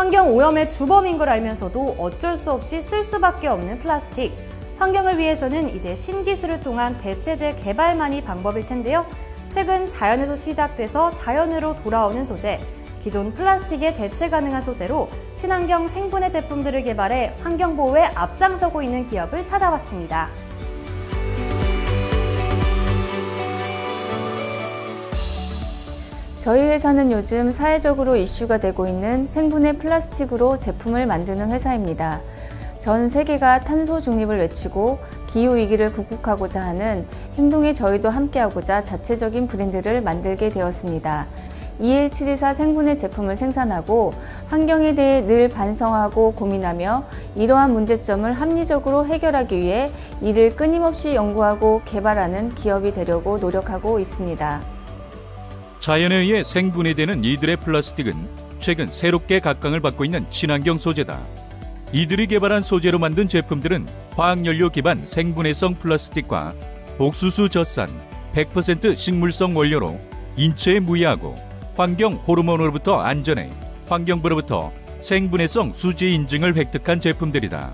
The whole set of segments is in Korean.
환경오염의 주범인 걸 알면서도 어쩔 수 없이 쓸 수밖에 없는 플라스틱. 환경을 위해서는 이제 신기술을 통한 대체재 개발만이 방법일 텐데요. 최근 자연에서 시작돼서 자연으로 돌아오는 소재, 기존 플라스틱에 대체 가능한 소재로 친환경 생분해 제품들을 개발해 환경보호에 앞장서고 있는 기업을 찾아봤습니다. 저희 회사는 요즘 사회적으로 이슈가 되고 있는 생분해 플라스틱으로 제품을 만드는 회사입니다. 전 세계가 탄소 중립을 외치고 기후위기를 극복하고자 하는 행동에 저희도 함께하고자 자체적인 브랜드를 만들게 되었습니다. 21724 생분해 제품을 생산하고 환경에 대해 늘 반성하고 고민하며 이러한 문제점을 합리적으로 해결하기 위해 이를 끊임없이 연구하고 개발하는 기업이 되려고 노력하고 있습니다. 자연에 의해 생분해되는 이들의 플라스틱은 최근 새롭게 각광을 받고 있는 친환경 소재다. 이들이 개발한 소재로 만든 제품들은 화학연료 기반 생분해성 플라스틱과 옥수수 젖산, 100% 식물성 원료로 인체에 무해하고 환경 호르몬으로부터 안전해 환경부로부터 생분해성 수지 인증을 획득한 제품들이다.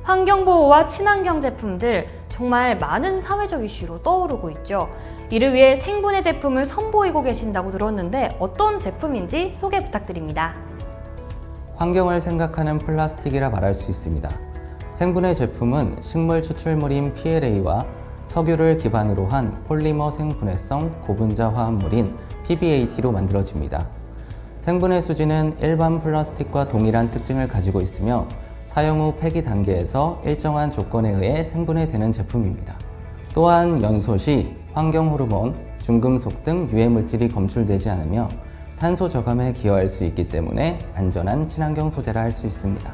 환경보호와 친환경 제품들, 정말 많은 사회적 이슈로 떠오르고 있죠. 이를 위해 생분해 제품을 선보이고 계신다고 들었는데 어떤 제품인지 소개 부탁드립니다. 환경을 생각하는 플라스틱이라 말할 수 있습니다. 생분해 제품은 식물 추출물인 PLA와 석유를 기반으로 한 폴리머 생분해성 고분자 화합물인 PBAT로 만들어집니다. 생분해 수지는 일반 플라스틱과 동일한 특징을 가지고 있으며 사용 후 폐기 단계에서 일정한 조건에 의해 생분해되는 제품입니다. 또한 연소 시 환경 호르몬, 중금속 등 유해 물질이 검출되지 않으며 탄소 저감에 기여할 수 있기 때문에 안전한 친환경 소재라 할 수 있습니다.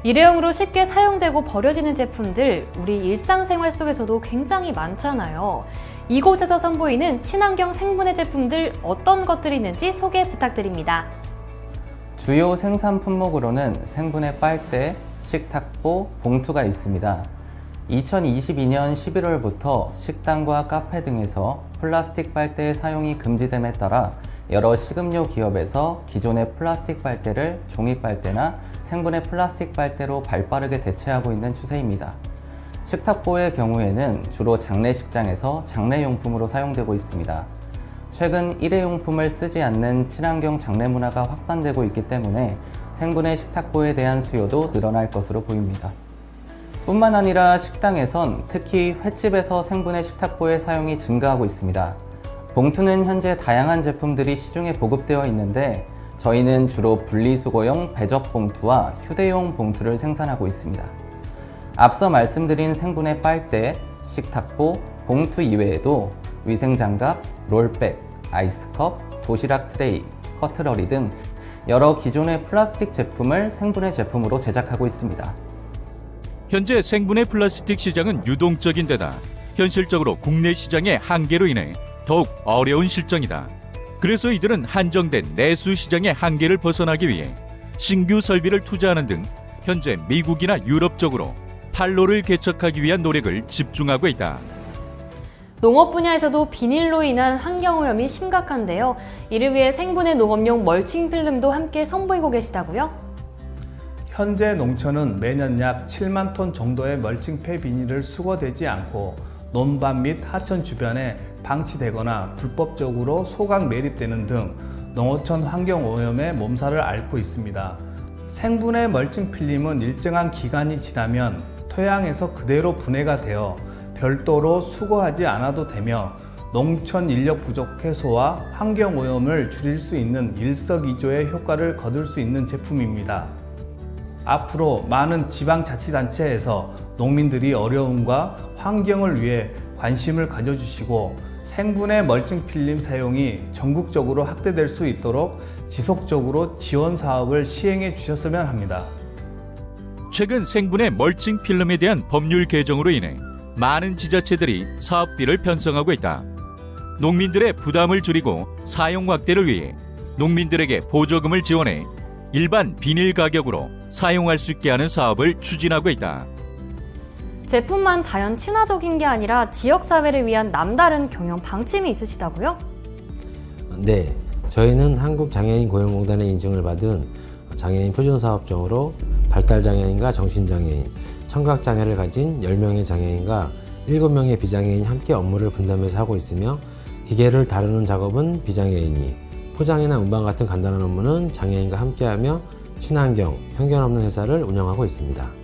일회용으로 쉽게 사용되고 버려지는 제품들, 우리 일상생활 속에서도 굉장히 많잖아요. 이곳에서 선보이는 친환경 생분해 제품들 어떤 것들이 있는지 소개 부탁드립니다. 주요 생산 품목으로는 생분해 빨대, 식탁보, 봉투가 있습니다. 2022년 11월부터 식당과 카페 등에서 플라스틱 빨대의 사용이 금지됨에 따라 여러 식음료 기업에서 기존의 플라스틱 빨대를 종이 빨대나 생분해 플라스틱 빨대로 발빠르게 대체하고 있는 추세입니다. 식탁보의 경우에는 주로 장례식장에서 장례용품으로 사용되고 있습니다. 최근 일회용품을 쓰지 않는 친환경 장례 문화가 확산되고 있기 때문에 생분해 식탁보에 대한 수요도 늘어날 것으로 보입니다. 뿐만 아니라 식당에선 특히 횟집에서 생분해 식탁보의 사용이 증가하고 있습니다. 봉투는 현재 다양한 제품들이 시중에 보급되어 있는데 저희는 주로 분리수거용 배접 봉투와 휴대용 봉투를 생산하고 있습니다. 앞서 말씀드린 생분해 빨대, 식탁보, 봉투 이외에도 위생장갑, 롤백, 아이스컵, 도시락 트레이, 커트러리 등 여러 기존의 플라스틱 제품을 생분해 제품으로 제작하고 있습니다. 현재 생분해 플라스틱 시장은 유동적인 데다 현실적으로 국내 시장의 한계로 인해 더욱 어려운 실정이다. 그래서 이들은 한정된 내수 시장의 한계를 벗어나기 위해 신규 설비를 투자하는 등 현재 미국이나 유럽 쪽으로 판로를 개척하기 위한 노력을 집중하고 있다. 농업 분야에서도 비닐로 인한 환경오염이 심각한데요. 이를 위해 생분해 농업용 멀칭 필름도 함께 선보이고 계시다고요? 현재 농촌은 매년 약 7만 톤 정도의 멀칭 폐비닐을 수거되지 않고 논밭 및 하천 주변에 방치되거나 불법적으로 소각 매립되는 등 농어촌 환경오염에 몸살을 앓고 있습니다. 생분해 멀칭 필름은 일정한 기간이 지나면 토양에서 그대로 분해가 되어 별도로 수거하지 않아도 되며 농촌 인력 부족 해소와 환경오염을 줄일 수 있는 일석이조의 효과를 거둘 수 있는 제품입니다. 앞으로 많은 지방자치단체에서 농민들이 어려움과 환경을 위해 관심을 가져주시고 생분해 멀칭 필름 사용이 전국적으로 확대될 수 있도록 지속적으로 지원 사업을 시행해 주셨으면 합니다. 최근 생분해 멀칭 필름에 대한 법률 개정으로 인해 많은 지자체들이 사업비를 편성하고 있다. 농민들의 부담을 줄이고 사용 확대를 위해 농민들에게 보조금을 지원해 일반 비닐 가격으로 사용할 수 있게 하는 사업을 추진하고 있다. 제품만 자연 친화적인 게 아니라 지역사회를 위한 남다른 경영 방침이 있으시다고요? 네, 저희는 한국장애인 고용공단의 인증을 받은 장애인 표준사업종으로 발달장애인과 정신장애인, 청각장애를 가진 10명의 장애인과 7명의 비장애인이 함께 업무를 분담해서 하고 있으며 기계를 다루는 작업은 비장애인이, 포장이나 운반 같은 간단한 업무는 장애인과 함께하며 친환경, 편견 없는 회사를 운영하고 있습니다.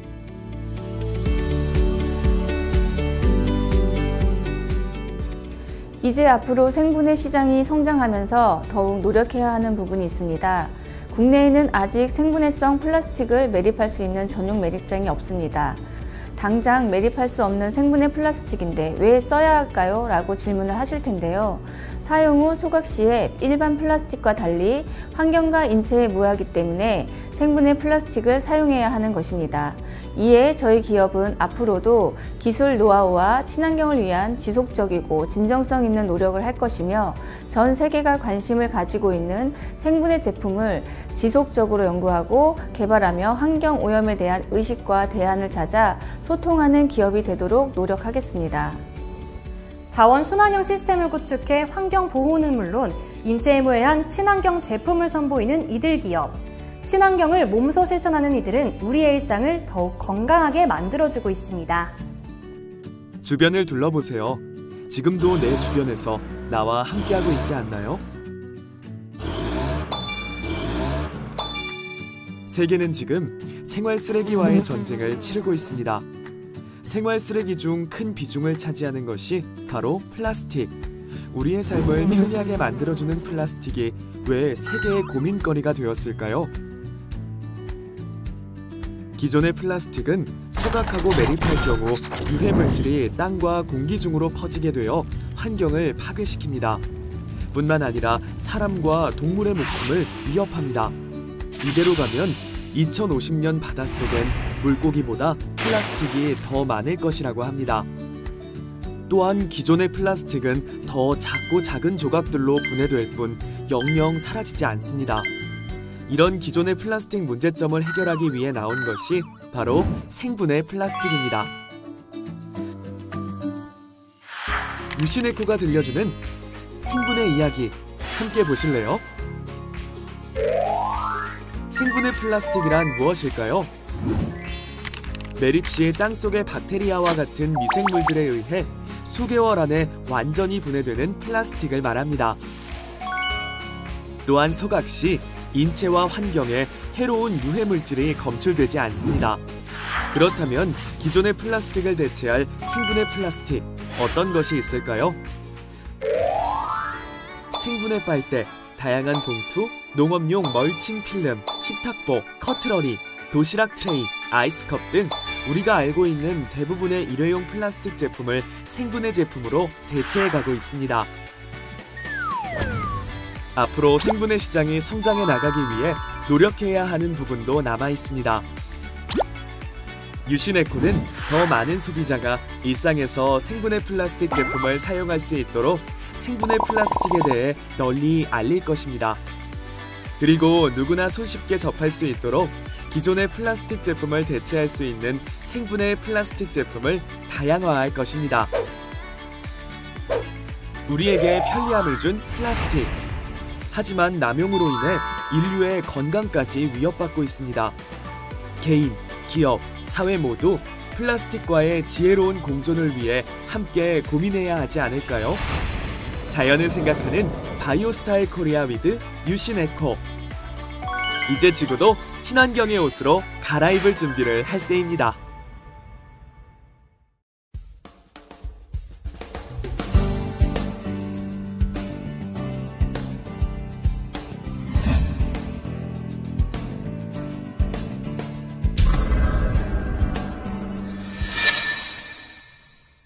이제 앞으로 생분해 시장이 성장하면서 더욱 노력해야 하는 부분이 있습니다. 국내에는 아직 생분해성 플라스틱을 매립할 수 있는 전용 매립장이 없습니다. 당장 매립할 수 없는 생분해 플라스틱인데 왜 써야 할까요? 라고 질문을 하실 텐데요. 사용 후 소각 시에 일반 플라스틱과 달리 환경과 인체에 무해하기 때문에 생분해 플라스틱을 사용해야 하는 것입니다. 이에 저희 기업은 앞으로도 기술 노하우와 친환경을 위한 지속적이고 진정성 있는 노력을 할 것이며 전 세계가 관심을 가지고 있는 생분해 제품을 지속적으로 연구하고 개발하며 환경 오염에 대한 의식과 대안을 찾아 소통하는 기업이 되도록 노력하겠습니다. 자원 순환형 시스템을 구축해 환경 보호는 물론 인체에 무해한 친환경 제품을 선보이는 이들 기업. 친환경을 몸소 실천하는 이들은 우리의 일상을 더욱 건강하게 만들어주고 있습니다. 주변을 둘러보세요. 지금도 내 주변에서 나와 함께하고 있지 않나요? 세계는 지금 생활 쓰레기와의 전쟁을 치르고 있습니다. 생활 쓰레기 중 큰 비중을 차지하는 것이 바로 플라스틱. 우리의 삶을 편리하게 만들어주는 플라스틱이 왜 세계의 고민거리가 되었을까요? 기존의 플라스틱은 소각하고 매립할 경우 유해물질이 땅과 공기 중으로 퍼지게 되어 환경을 파괴시킵니다. 뿐만 아니라 사람과 동물의 목숨을 위협합니다. 이대로 가면 2050년 바닷속엔 물고기보다 플라스틱이 더 많을 것이라고 합니다. 또한 기존의 플라스틱은 더 작고 작은 조각들로 분해될 뿐 영영 사라지지 않습니다. 이런 기존의 플라스틱 문제점을 해결하기 위해 나온 것이 바로 생분해 플라스틱입니다. 유시네코가 들려주는 생분해 이야기 함께 보실래요? 생분해 플라스틱이란 무엇일까요? 매립 시 땅속의 박테리아와 같은 미생물들에 의해 수개월 안에 완전히 분해되는 플라스틱을 말합니다. 또한 소각 시 인체와 환경에 해로운 유해물질이 검출되지 않습니다. 그렇다면 기존의 플라스틱을 대체할 생분해 플라스틱, 어떤 것이 있을까요? 생분해 빨대, 다양한 봉투, 농업용 멀칭 필름, 식탁보, 커트러리, 도시락 트레이, 아이스컵 등 우리가 알고 있는 대부분의 일회용 플라스틱 제품을 생분해 제품으로 대체해가고 있습니다. 앞으로 생분해 시장이 성장해 나가기 위해 노력해야 하는 부분도 남아 있습니다. 유시네코는 더 많은 소비자가 일상에서 생분해 플라스틱 제품을 사용할 수 있도록 생분해 플라스틱에 대해 널리 알릴 것입니다. 그리고 누구나 손쉽게 접할 수 있도록 기존의 플라스틱 제품을 대체할 수 있는 생분해 플라스틱 제품을 다양화할 것입니다. 우리에게 편리함을 준 플라스틱. 하지만 남용으로 인해 인류의 건강까지 위협받고 있습니다. 개인, 기업, 사회 모두 플라스틱과의 지혜로운 공존을 위해 함께 고민해야 하지 않을까요? 자연을 생각하는 바이오스타일 코리아 위드 유시네코. 이제 지구도 친환경의 옷으로 갈아입을 준비를 할 때입니다.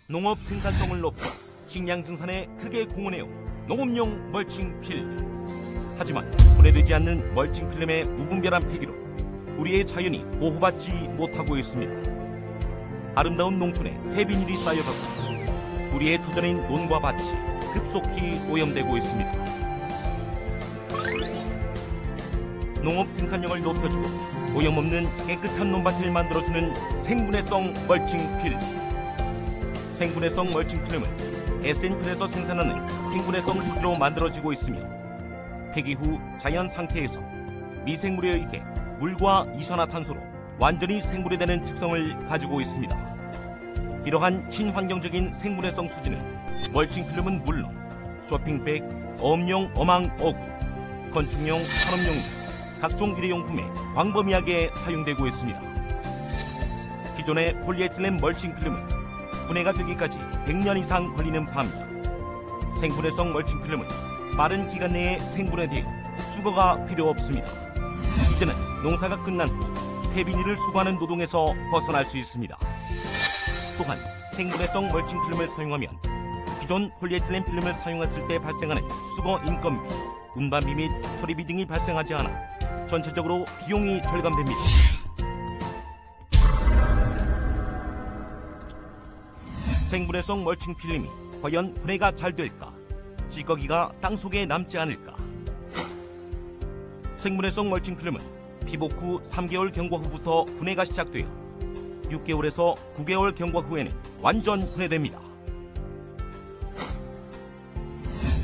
농업 생산성을 높여 식량 생산에 크게 공헌해온 농업용 멀칭 필름. 하지만 분해되지 않는 멀칭 필름의 무분별한 폐기로 우리의 자연이 보호받지 못하고 있습니다. 아름다운 농촌에 폐비닐이 쌓여가고 우리의 토전인 논과 밭이 급속히 오염되고 있습니다. 농업 생산량을 높여주고 오염 없는 깨끗한 논밭을 만들어주는 생분해성 멀칭 필름. 생분해성 멀칭 필름은 SN필에서 생산하는 생분해성 흙으로 만들어지고 있으며 폐기 후 자연 상태에서 미생물에 의해 물과 이산화탄소로 완전히 생분해되는 특성을 가지고 있습니다. 이러한 친환경적인 생분해성 수지는 멀칭 필름은 물론 쇼핑백, 어업용 어망 어구, 건축용, 산업용 등 각종 일회용품에 광범위하게 사용되고 있습니다. 기존의 폴리에틸렌 멀칭 필름은 분해가 되기까지 100년 이상 걸리는 반면 생분해성 멀칭 필름은 빠른 기간 내에 생분해되어 수거가 필요 없습니다. 이제는 농사가 끝난 후 폐비닐을 수거하는 노동에서 벗어날 수 있습니다. 또한 생분해성 멀칭 필름을 사용하면 기존 폴리에틸렌 필름을 사용했을 때 발생하는 수거 인건비, 운반비 및 처리비 등이 발생하지 않아 전체적으로 비용이 절감됩니다. 생분해성 멀칭 필름이 과연 분해가 잘 될까? 찌꺼기가 땅속에 남지 않을까? 생분해성 멀칭 필름은 피복 후 3개월 경과 후부터 분해가 시작되어 6개월에서 9개월 경과 후에는 완전 분해됩니다.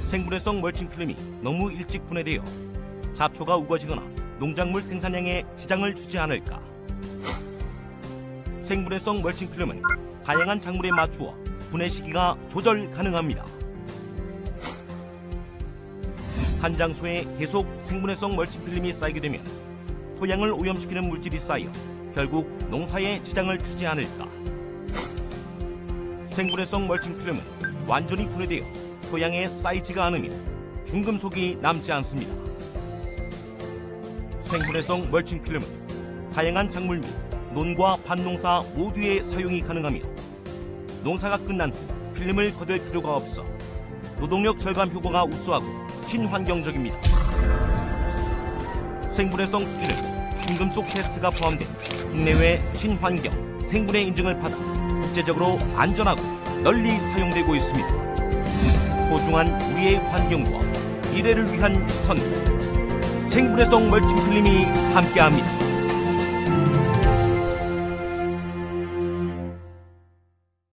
생분해성 멀칭 필름이 너무 일찍 분해되어 잡초가 우거지거나 농작물 생산량에 지장을 주지 않을까? 생분해성 멀칭 필름은 다양한 작물에 맞추어 분해 시기가 조절 가능합니다. 한 장소에 계속 생분해성 멀칭 필름이 쌓이게 되면 토양을 오염시키는 물질이 쌓여 결국 농사에 지장을 주지 않을까? 생분해성 멀칭 필름은 완전히 분해되어 토양에 쌓이지가 않으며 중금속이 남지 않습니다. 생분해성 멀칭 필름은 다양한 작물 및 논과 밭농사 모두에 사용이 가능하며 농사가 끝난 후 필름을 거둘 필요가 없어 노동력 절감 효과가 우수하고 친환경적입니다. 생분해성 수지는 중금속 테스트가 포함된 국내외 친환경 생분해 인증을 받아 국제적으로 안전하고 널리 사용되고 있습니다. 소중한 우리의 환경과 미래를 위한 선도 생분해성 멀칭 필름이 함께합니다.